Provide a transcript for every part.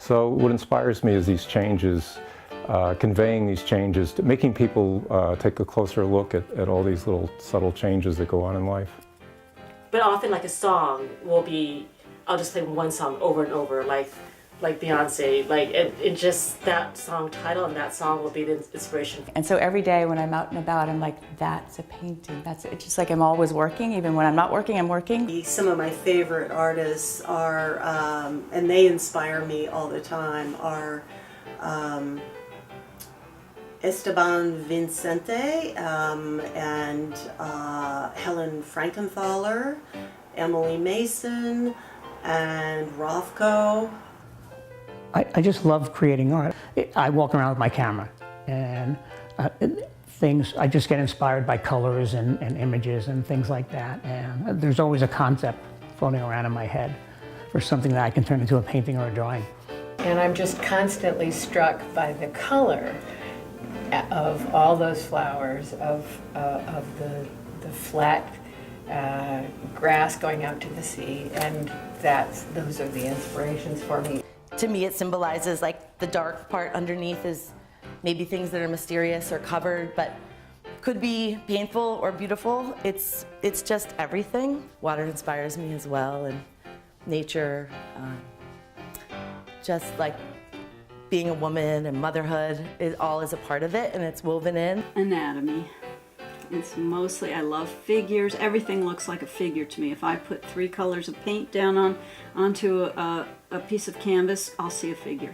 So what inspires me is these changes, conveying these changes, making people take a closer look at all these little subtle changes that go on in life. But often like a song will be, I'll just play one song over and over, like Beyonce, it just, that song title and that song will be the inspiration. And so every day when I'm out and about, I'm like, that's a painting. It's just like I'm always working. Even when I'm not working, I'm working. Some of my favorite artists are, and they inspire me all the time, are Esteban Vincente and Helen Frankenthaler, Emily Mason, and Rothko. I just love creating art. I walk around with my camera and I just get inspired by colors and images and things like that. And there's always a concept floating around in my head for something that I can turn into a painting or a drawing. And I'm just constantly struck by the color of all those flowers, of the flat grass going out to the sea, and those are the inspirations for me. To me, it symbolizes like the dark part underneath is maybe things that are mysterious or covered, but could be painful or beautiful. It's just everything. Water inspires me as well, and nature, just like being a woman and motherhood, all is a part of it, and it's woven in. Anatomy. It's mostly, I love figures. Everything looks like a figure to me. If I put 3 colors of paint down onto a piece of canvas, I'll see a figure.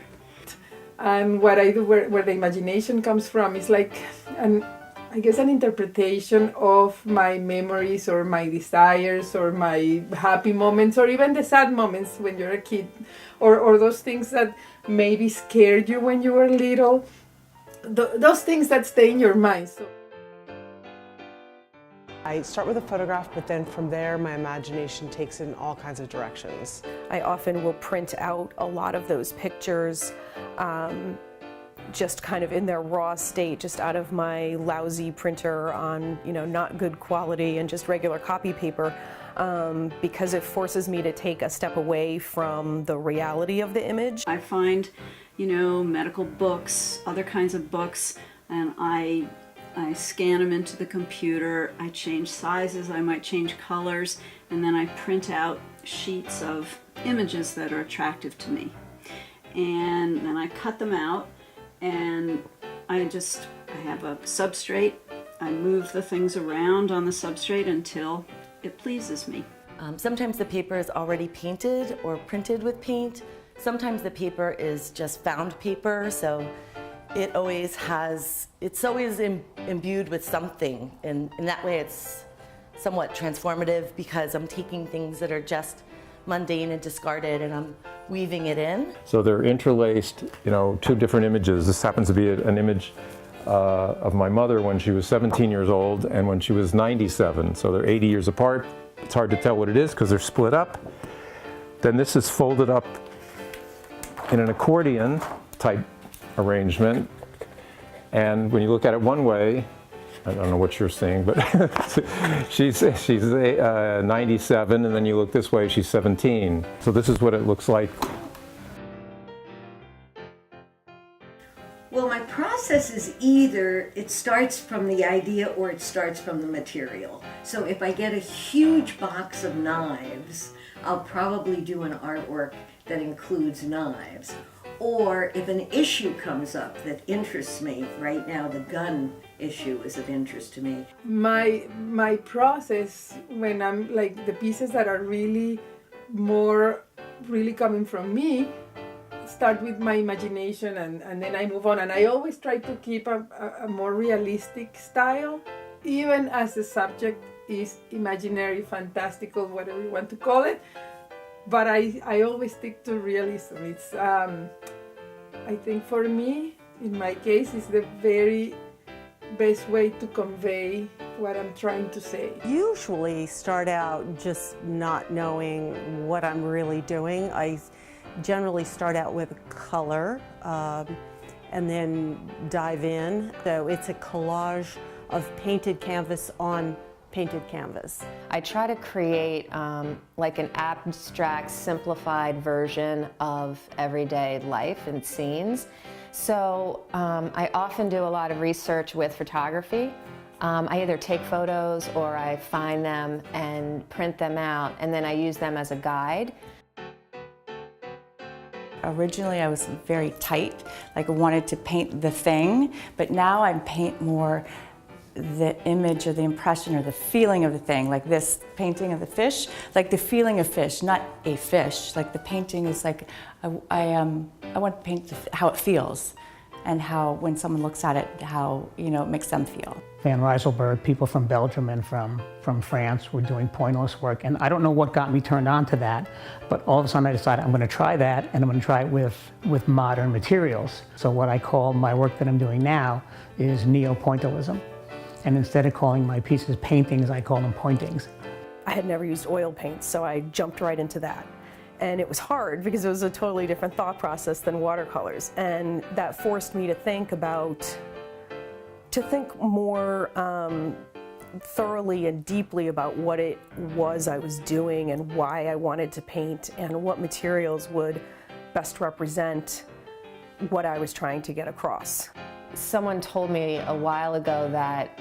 And what I do, where the imagination comes from, is like, I guess, an interpretation of my memories or my desires or my happy moments or even the sad moments when you're a kid, or those things that maybe scared you when you were little, those things that stay in your mind. So I start with a photograph, but then from there my imagination takes in all kinds of directions. I often will print out a lot of those pictures just kind of in their raw state, just out of my lousy printer on, not good quality and just regular copy paper, because it forces me to take a step away from the reality of the image. I find, medical books, other kinds of books, and I scan them into the computer, I change sizes, I might change colors, and then I print out sheets of images that are attractive to me. And then I cut them out, and I have a substrate. I move the things around on the substrate until it pleases me. Sometimes the paper is already painted or printed with paint. Sometimes the paper is just found paper, so it's always imbued with something, and in that way it's somewhat transformative because I'm taking things that are just mundane and discarded and I'm weaving it in. So they're interlaced, 2 different images. This happens to be an image of my mother when she was 17 years old and when she was 97. So they're 80 years apart. It's hard to tell what it is because they're split up. Then this is folded up in an accordion type arrangement, and when you look at it one way, I don't know what you're seeing, but she's 97, and then you look this way, she's 17. So this is what it looks like. Well, my process is either it starts from the idea or it starts from the material. So if I get a huge box of knives, I'll probably do an artwork that includes knives. Or if an issue comes up that interests me, right now the gun issue is of interest to me. My process, when I'm like the pieces that are really coming from me, start with my imagination and then I move on. And I always try to keep a more realistic style, even as the subject is imaginary, fantastical, whatever you want to call it. But I always stick to realism. It's, I think for me, in my case, it's the very best way to convey what I'm trying to say. Usually start out just not knowing what I'm really doing. I generally start out with color and then dive in. So it's a collage of painted canvas on painted canvas. I try to create like an abstract, simplified version of everyday life and scenes. So I often do a lot of research with photography. I either take photos or I find them and print them out, and then I use them as a guide. Originally I was very tight, like I wanted to paint the thing, but now I paint more the image or the impression or the feeling of the thing, like this painting of the fish, like the feeling of fish, not a fish. Like the painting is like, I want to paint how it feels and how when someone looks at it, how it makes them feel. Van Rysselberg, people from Belgium and from France were doing pointillist work, and I don't know what got me turned on to that, but all of a sudden I decided I'm going to try that, and I'm going to try it with modern materials. So what I call my work that I'm doing now is neo-pointillism. And instead of calling my pieces paintings, I call them pointings. I had never used oil paints, so I jumped right into that. And it was hard because it was a totally different thought process than watercolors. And that forced me to think more thoroughly and deeply about what it was I was doing and why I wanted to paint and what materials would best represent what I was trying to get across. Someone told me a while ago that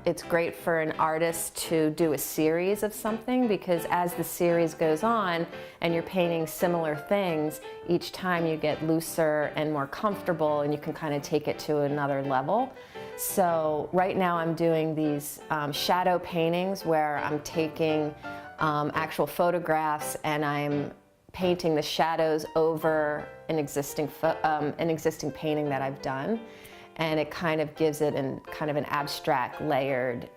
it's great for an artist to do a series of something, because as the series goes on and you're painting similar things, each time you get looser and more comfortable and you can kind of take it to another level. So right now I'm doing these shadow paintings where I'm taking actual photographs and I'm painting the shadows over an existing painting that I've done, and it kind of gives it kind of an abstract, layered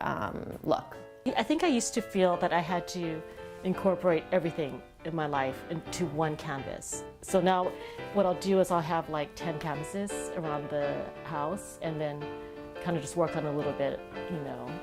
look. I think I used to feel that I had to incorporate everything in my life into one canvas. So now what I'll do is I'll have like 10 canvases around the house and then kind of just work on a little bit,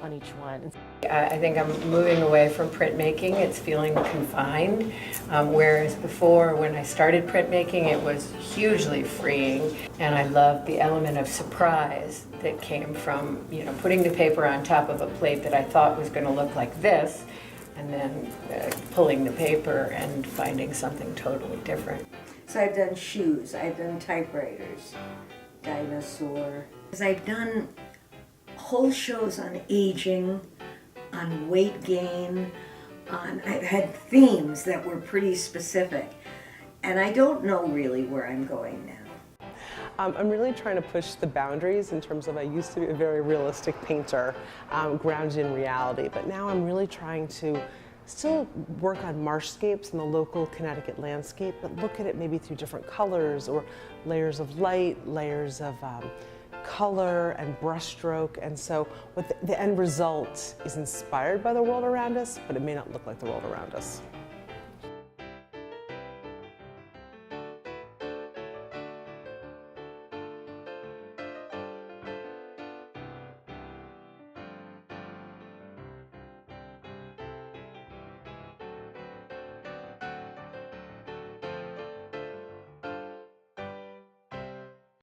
on each one. I think I'm moving away from printmaking. It's feeling confined, whereas before, when I started printmaking, it was hugely freeing, and I loved the element of surprise that came from, putting the paper on top of a plate that I thought was going to look like this, and then pulling the paper and finding something totally different. So I've done shoes, I've done typewriters, dinosaur. I've done whole shows on aging, on weight gain, I've had themes that were pretty specific, and I don't know really where I'm going now. I'm really trying to push the boundaries in terms of, I used to be a very realistic painter, grounded in reality, but now I'm really trying to still work on marshscapes in the local Connecticut landscape, but look at it maybe through different colors or layers of light, layers of color and brushstroke, and so what the end result is inspired by the world around us, but it may not look like the world around us.